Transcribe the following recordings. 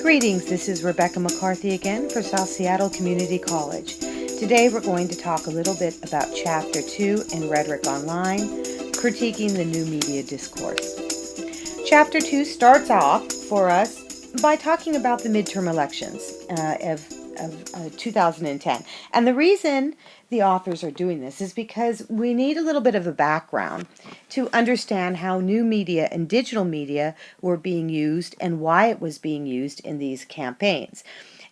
Greetings, this is Rebecca McCarthy again for South Seattle Community College. Today we're going to talk a little bit about Chapter 2 in Rhetoric Online, Critiquing the New Media Discourse. Chapter 2 starts off for us by talking about the midterm elections of 2010. And the reason the authors are doing this is because we need a little bit of a background to understand how new media and digital media were being used and why it was being used in these campaigns.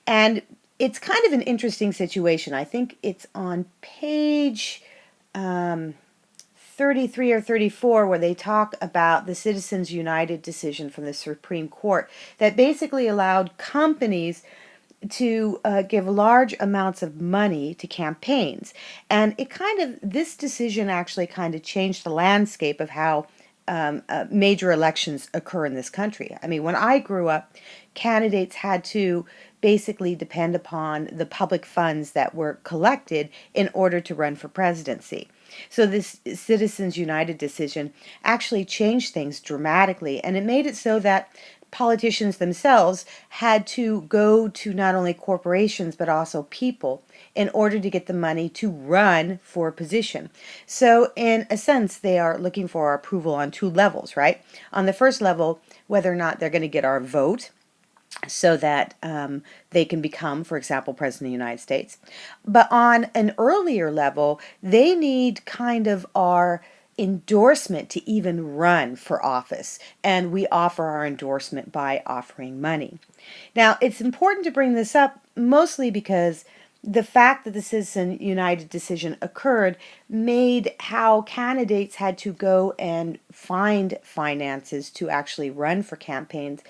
And it's kind of an interesting situation. I think it's on page 33 or 34 where they talk about the Citizens United decision from the Supreme Court that basically allowed companies to give large amounts of money to campaigns. And this decision actually kind of changed the landscape of how major elections occur in this country. I mean, when I grew up, candidates had to basically depend upon the public funds that were collected in order to run for presidency. So this Citizens United decision actually changed things dramatically, and it made it so that politicians themselves had to go to not only corporations but also people in order to get the money to run for a position. So in a sense, they are looking for our approval on two levels, right? On the first level, whether or not they're going to get our vote so that they can become, for example, President of the United States. But on an earlier level, they need kind of our endorsement to even run for office, and we offer our endorsement by offering money. Now, it's important to bring this up mostly because the fact that the Citizen United decision occurred made how candidates had to go and find finances to actually run for campaigns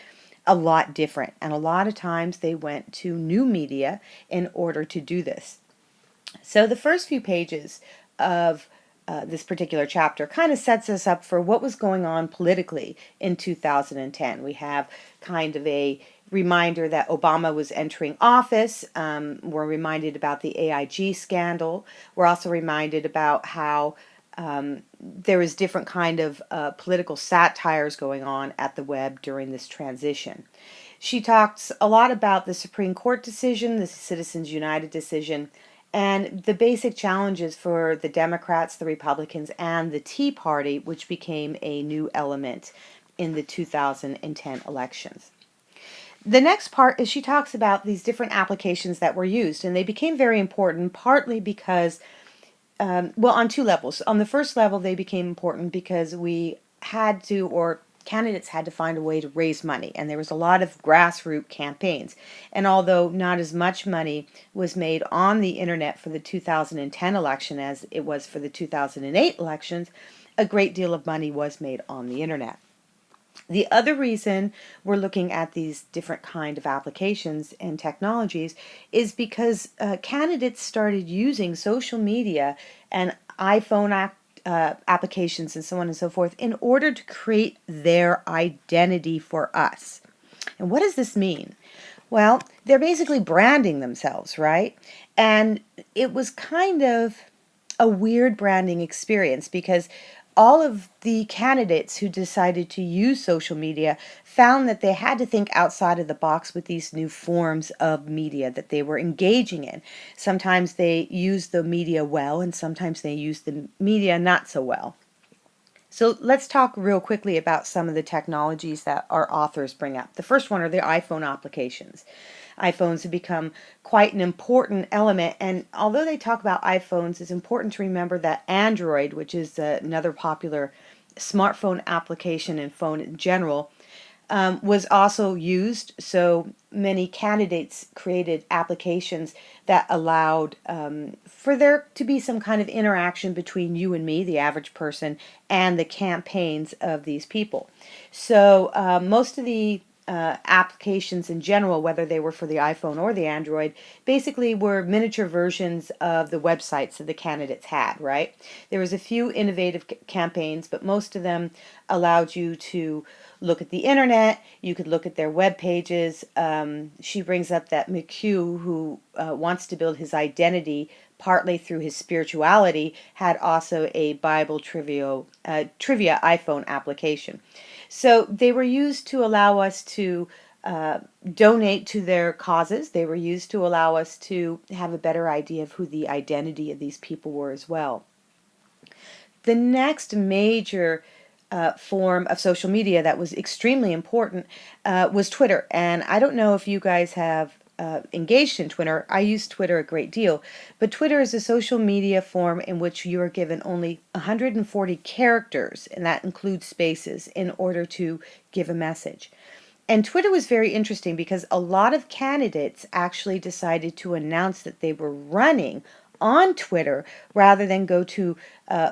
a lot different, and a lot of times they went to new media in order to do this. So the first few pages of this particular chapter kind of sets us up for what was going on politically in 2010. We have kind of a reminder that Obama was entering office. We're reminded about the AIG scandal. We're also reminded about how there is different kind of political satires going on at the web during this transition. She talks a lot about the Supreme Court decision, the Citizens United decision, and the basic challenges for the Democrats, the Republicans, and the Tea Party, which became a new element in the 2010 elections. The next part is she talks about these different applications that were used, and they became very important partly because, on two levels. On the first level, they became important because we had to, or candidates had to find a way to raise money, and there was a lot of grassroots campaigns. And although not as much money was made on the internet for the 2010 election as it was for the 2008 elections, a great deal of money was made on the internet. The other reason we're looking at these different kind of applications and technologies is because candidates started using social media and iPhone applications and so on and so forth in order to create their identity for us. And what does this mean? Well, they're basically branding themselves, right? And it was kind of a weird branding experience because all of the candidates who decided to use social media found that they had to think outside of the box with these new forms of media that they were engaging in. Sometimes they used the media well, and sometimes they used the media not so well. So let's talk real quickly about some of the technologies that our authors bring up. The first one are the iPhone applications. iPhones have become quite an important element, and although they talk about iPhones, it's important to remember that Android, which is another popular smartphone application and phone in general, was also used. So many candidates created applications that allowed for there to be some kind of interaction between you and me, the average person, and the campaigns of these people. So most of the applications in general, whether they were for the iPhone or the Android, basically were miniature versions of the websites that the candidates had, right? There was a few innovative campaigns, but most of them allowed you to look at the internet. You could look at their web pages. She brings up that McHugh, who wants to build his identity partly through his spirituality, had also a Bible trivia iPhone application. So they were used to allow us to donate to their causes. They were used to allow us to have a better idea of who the identity of these people were as well. The next major form of social media that was extremely important was Twitter. And I don't know if you guys have engaged in Twitter. I use Twitter a great deal. But Twitter is a social media form in which you are given only 140 characters, and that includes spaces, in order to give a message. And Twitter was very interesting because a lot of candidates actually decided to announce that they were running on Twitter rather than go to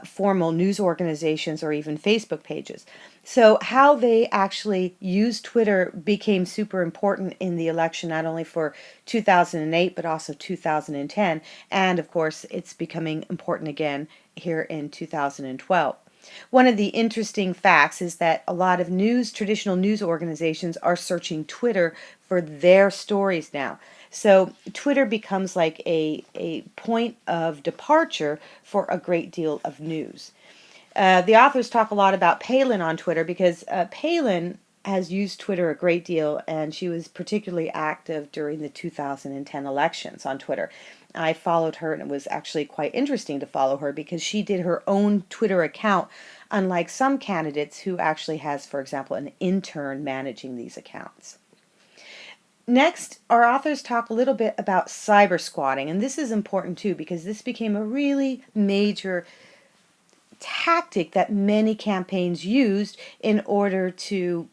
formal news organizations or even Facebook pages. So, how they actually used Twitter became super important in the election, not only for 2008, but also 2010. And of course, it's becoming important again here in 2012. One of the interesting facts is that a lot of traditional news organizations are searching Twitter for their stories now. So Twitter becomes like a point of departure for a great deal of news. The authors talk a lot about Palin on Twitter because Palin has used Twitter a great deal, and she was particularly active during the 2010 elections on Twitter. I followed her, and it was actually quite interesting to follow her because she did her own Twitter account, unlike some candidates who actually has, for example, an intern managing these accounts. Next, our authors talk a little bit about cyber squatting, and this is important too because this became a really major tactic that many campaigns used in order to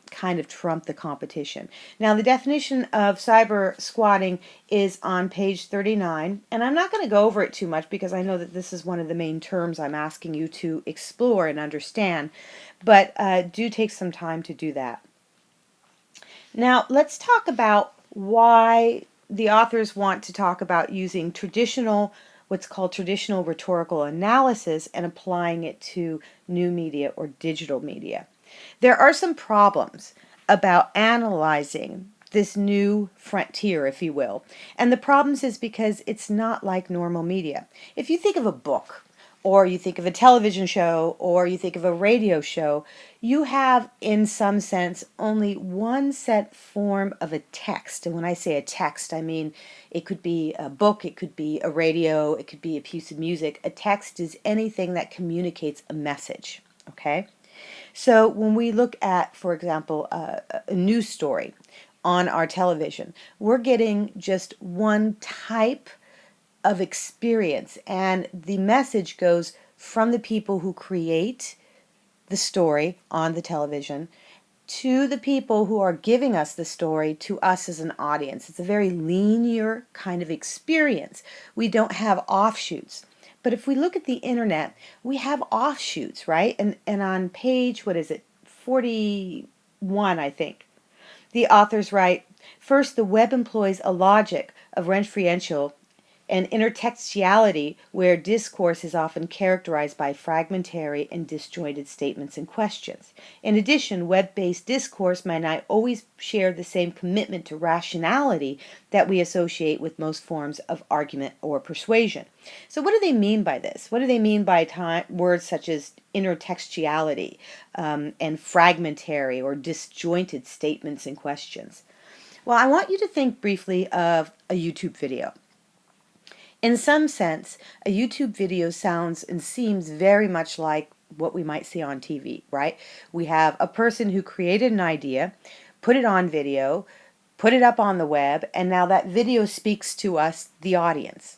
kind of trump the competition. Now, the definition of cyber squatting is on page 39, and I'm not going to go over it too much because I know that this is one of the main terms I'm asking you to explore and understand, but do take some time to do that. Now, let's talk about why the authors want to talk about using what's called traditional rhetorical analysis and applying it to new media or digital media. There are some problems about analyzing this new frontier, if you will. And the problems is because it's not like normal media. If you think of a book, or you think of a television show, or you think of a radio show, you have, in some sense, only one set form of a text. And when I say a text, I mean it could be a book, it could be a radio, it could be a piece of music. A text is anything that communicates a message, okay? So when we look at, for example, a news story on our television, we're getting just one type of experience, and the message goes from the people who create the story on the television to the people who are giving us the story to us as an audience. It's a very linear kind of experience. We don't have offshoots. But if we look at the internet, we have offshoots, right? And on page, what is it, 41, I think, the authors write, first, the web employs a logic of referential and intertextuality where discourse is often characterized by fragmentary and disjointed statements and questions. In addition, web-based discourse might not always share the same commitment to rationality that we associate with most forms of argument or persuasion. So what do they mean by this? What do they mean by words such as intertextuality and fragmentary or disjointed statements and questions? Well, I want you to think briefly of a YouTube video. In some sense, a YouTube video sounds and seems very much like what we might see on TV, right? We have a person who created an idea, put it on video, put it up on the web, and now that video speaks to us, the audience.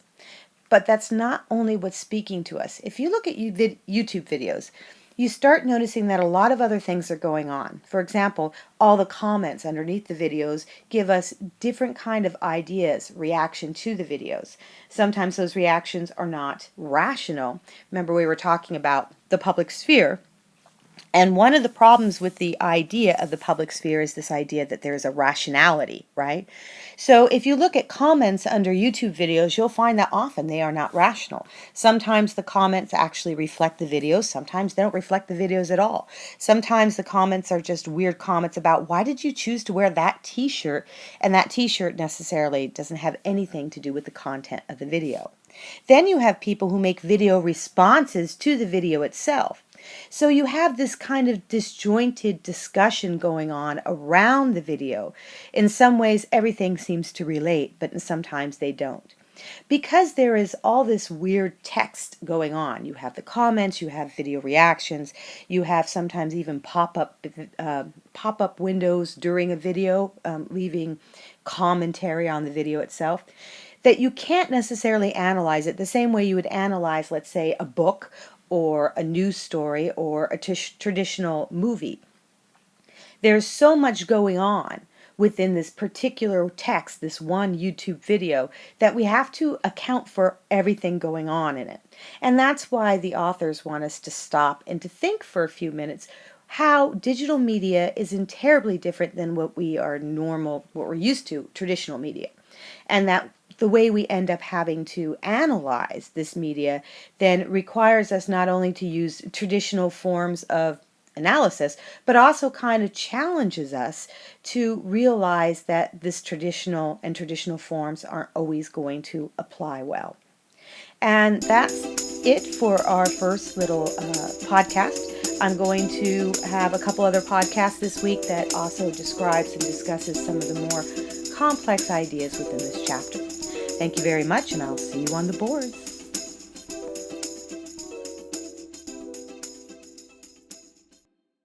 But that's not only what's speaking to us. If you look at YouTube videos, you start noticing that a lot of other things are going on. For example, all the comments underneath the videos give us different kind of ideas, reaction to the videos. Sometimes those reactions are not rational. Remember, we were talking about the public sphere. And one of the problems with the idea of the public sphere is this idea that there is a rationality, right? So if you look at comments under YouTube videos, you'll find that often they are not rational. Sometimes the comments actually reflect the videos. Sometimes they don't reflect the videos at all. Sometimes the comments are just weird comments about why did you choose to wear that t-shirt? And that t-shirt necessarily doesn't have anything to do with the content of the video. Then you have people who make video responses to the video itself. So you have this kind of disjointed discussion going on around the video. In some ways, everything seems to relate, but sometimes they don't. Because there is all this weird text going on, you have the comments, you have video reactions, you have sometimes even pop-up windows during a video, leaving commentary on the video itself, that you can't necessarily analyze it the same way you would analyze, let's say, a book or a news story or a traditional movie. There's so much going on within this particular text, this one YouTube video, that we have to account for everything going on in it. And that's why the authors want us to stop and to think for a few minutes how digital media is terribly different than what we're used to, traditional media. And that the way we end up having to analyze this media then requires us not only to use traditional forms of analysis, but also kind of challenges us to realize that this traditional forms aren't always going to apply well. And that's it for our first little podcast. I'm going to have a couple other podcasts this week that also describes and discusses some of the more complex ideas within this chapter. Thank you very much, and I'll see you on the boards.